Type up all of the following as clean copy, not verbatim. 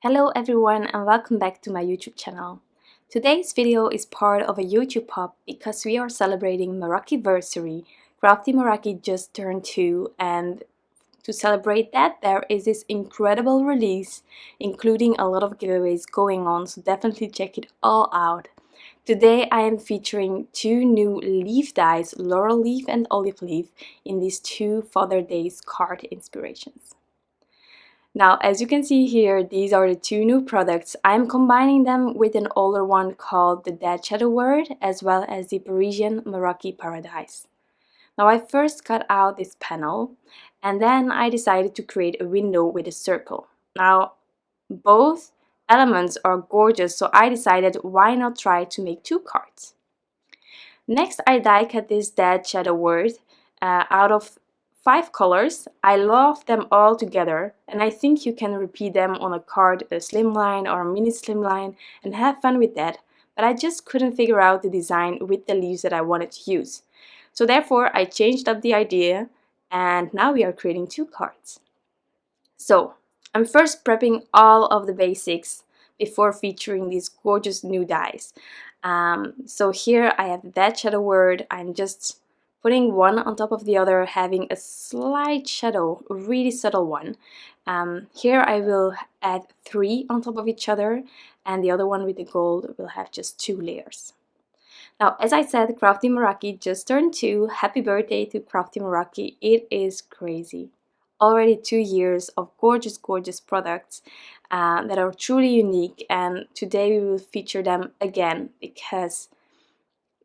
Hello everyone and welcome back to my YouTube channel. Today's video is part of a YouTube pop because we are celebrating Merakiversary. Crafty Meraki just turned 2 and to celebrate that there is this incredible release including a lot of giveaways going on, so definitely check it all out. Today I am featuring two new leaf dies, Laurel leaf and olive leaf, in these two Father's Day card inspirations. Now, as you can see here, these are the two new products. I'm combining them with an older one called the Dead Shadow Word, as well as the Parisian Meraki Paradise. Now, I first cut out this panel, and then I decided to create a window with a circle. Now, both elements are gorgeous, so I decided why not try to make two cards. Next, I die cut this Dead Shadow Word out of 5 colors. I love them all together, and I think you can repeat them on a card, a slimline or a mini slimline, and have fun with that. But I just couldn't figure out the design with the leaves that I wanted to use. So therefore I changed up the idea, and now we are creating two cards. So I'm first prepping all of the basics before featuring these gorgeous new dies. So here I have that shadow word. I'm just putting one on top of the other, having a slight shadow, a really subtle one. Here I will add 3 on top of each other, and the other one with the gold will have just 2 layers. Now, as I said, Crafty Meraki just turned 2. Happy birthday to Crafty Meraki. It is crazy. Already 2 years of gorgeous, gorgeous products that are truly unique, and today we will feature them again because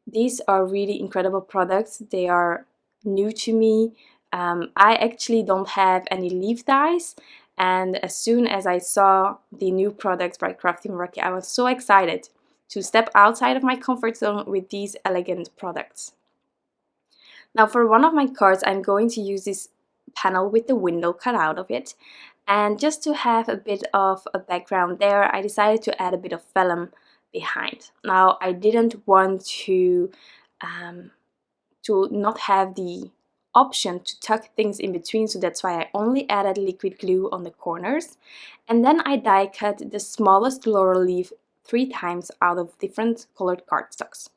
these are really incredible products. They are new to me. I actually don't have any leaf dies, and as soon as I saw the new products by Crafty Meraki, I was so excited to step outside of my comfort zone with these elegant products. Now for one of my cards, I'm going to use this panel with the window cut out of it, and just to have a bit of a background there, I decided to add a bit of vellum behind. Now I didn't want to not have the option to tuck things in between, so that's why I only added liquid glue on the corners, and then I die cut the smallest laurel leaf 3 times out of different colored cardstocks.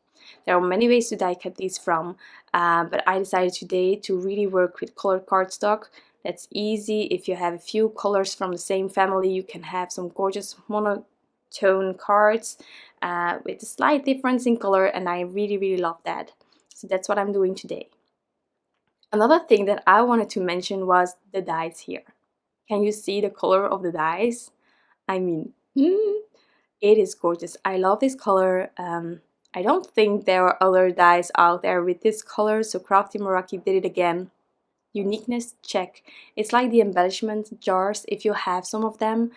There are many ways to die cut these from, but I decided today to really work with colored cardstock. That's easy. If you have a few colors from the same family, you can have some gorgeous monotone cards with a slight difference in color, and I really, really love that. So that's what I'm doing today. Another thing that I wanted to mention was the dies here. Can you see the color of the dies? I mean, it is gorgeous. I love this color. I don't think there are other dies out there with this color, so Crafty Meraki did it again. Uniqueness, check. It's like the embellishment jars, if you have some of them.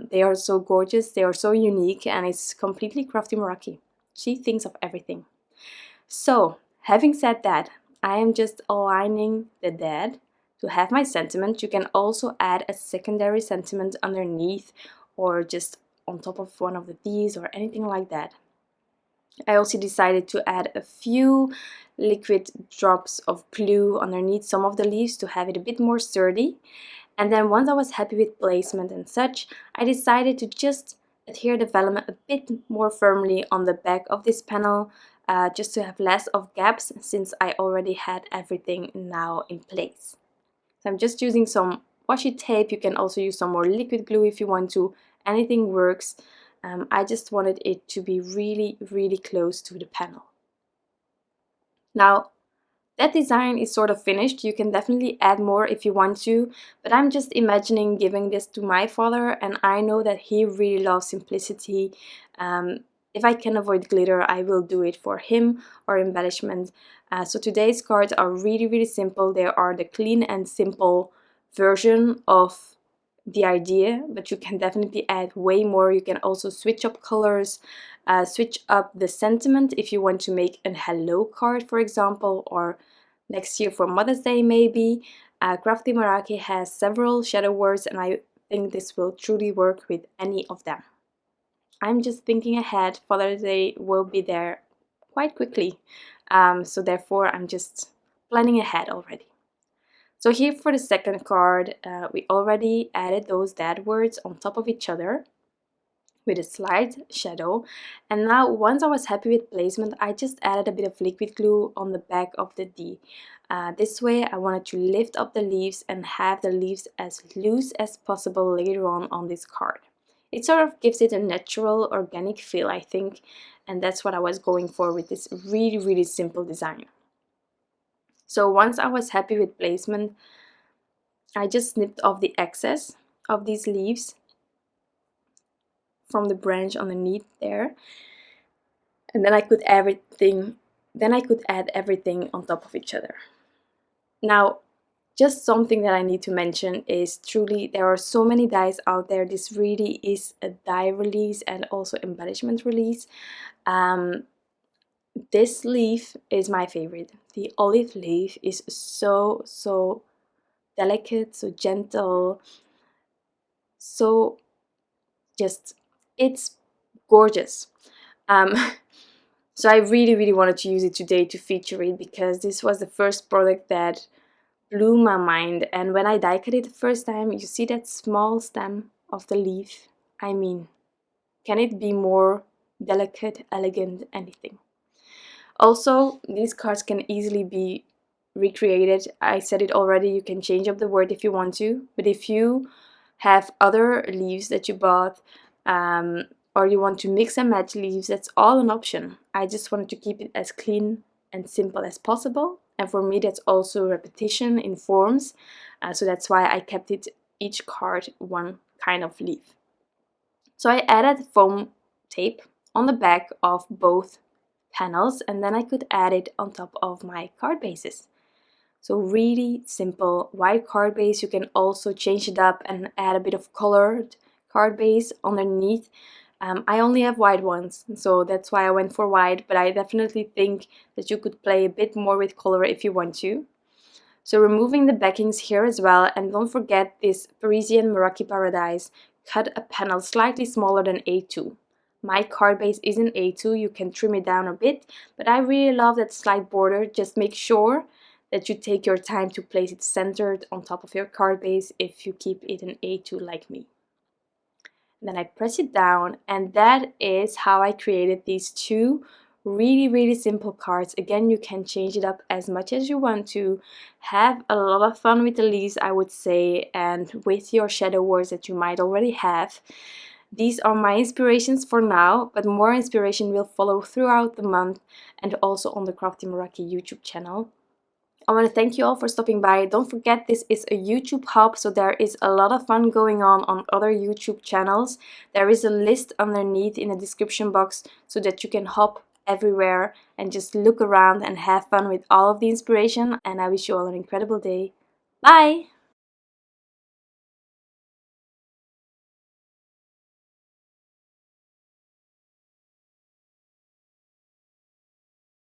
They are so gorgeous, they are so unique, and it's completely Crafty Meraki. She thinks of everything. So, having said that, I am just aligning the dead to have my sentiment. You can also add a secondary sentiment underneath or just on top of one of these or anything like that. I also decided to add a few liquid drops of glue underneath some of the leaves to have it a bit more sturdy. And then once I was happy with placement and such, I decided to just adhere the vellum a bit more firmly on the back of this panel, just to have less of gaps since I already had everything now in place. So I'm just using some washi tape. You can also use some more liquid glue if you want to. Anything works. I just wanted it to be really, really close to the panel. Now, that design is sort of finished. You can definitely add more if you want to, but I'm just imagining giving this to my father, and I know that he really loves simplicity. If I can avoid glitter, I will do it for him or embellishment. So today's cards are really, really simple. They are the clean and simple version of the idea, but you can definitely add way more. You can also switch up colors, switch up the sentiment if you want to make a hello card, for example, or next year for Mother's Day maybe. Crafty Meraki has several shadow words, and I think this will truly work with any of them. I'm just thinking ahead. Father's Day will be there quite quickly, so therefore I'm just planning ahead already. So here for the second card, we already added those dead words on top of each other with a slight shadow. And now once I was happy with placement, I just added a bit of liquid glue on the back of the D. This way I wanted to lift up the leaves and have the leaves as loose as possible later on this card. It sort of gives it a natural, organic feel, I think, and that's what I was going for with this really simple design. So once I was happy with placement, I just snipped off the excess of these leaves from the branch underneath there, and then I could add everything on top of each other. Now, just something that I need to mention is truly there are so many dyes out there. This really is a dye release and also embellishment release. This leaf is my favorite. The olive leaf is so delicate, so gentle, so just, it's gorgeous. So I really wanted to use it today to feature it, because this was the first product that blew my mind. And when I die cut it the first time, you see that small stem of the leaf. I mean, can it be more delicate, elegant, anything? Also, these cards can easily be recreated. I said it already, you can change up the word if you want to, but if you have other leaves that you bought, or you want to mix and match leaves, that's all an option. I just wanted to keep it as clean and simple as possible, and for me that's also repetition in forms, so that's why I kept it each card one kind of leaf. So I added foam tape on the back of both panels, and then I could add it on top of my card bases. So really simple white card base. You can also change it up and add a bit of colored card base underneath. I only have white ones, so that's why I went for white, but I definitely think that you could play a bit more with color if you want to. So removing the backings here as well, and don't forget this Parisian Meraki Paradise, cut a panel slightly smaller than A2. My card base is in A2, you can trim it down a bit, but I really love that slight border. Just make sure that you take your time to place it centered on top of your card base if you keep it in A2 like me. Then I press it down, and that is how I created these two really simple cards. Again, you can change it up as much as you want to. Have a lot of fun with the leaves, I would say, and with your shadow words that you might already have. These are my inspirations for now, but more inspiration will follow throughout the month and also on the Crafty Meraki YouTube channel. I want to thank you all for stopping by. Don't forget, this is a YouTube hub, so there is a lot of fun going on other YouTube channels. There is a list underneath in the description box so that you can hop everywhere and just look around and have fun with all of the inspiration. And I wish you all an incredible day. Bye!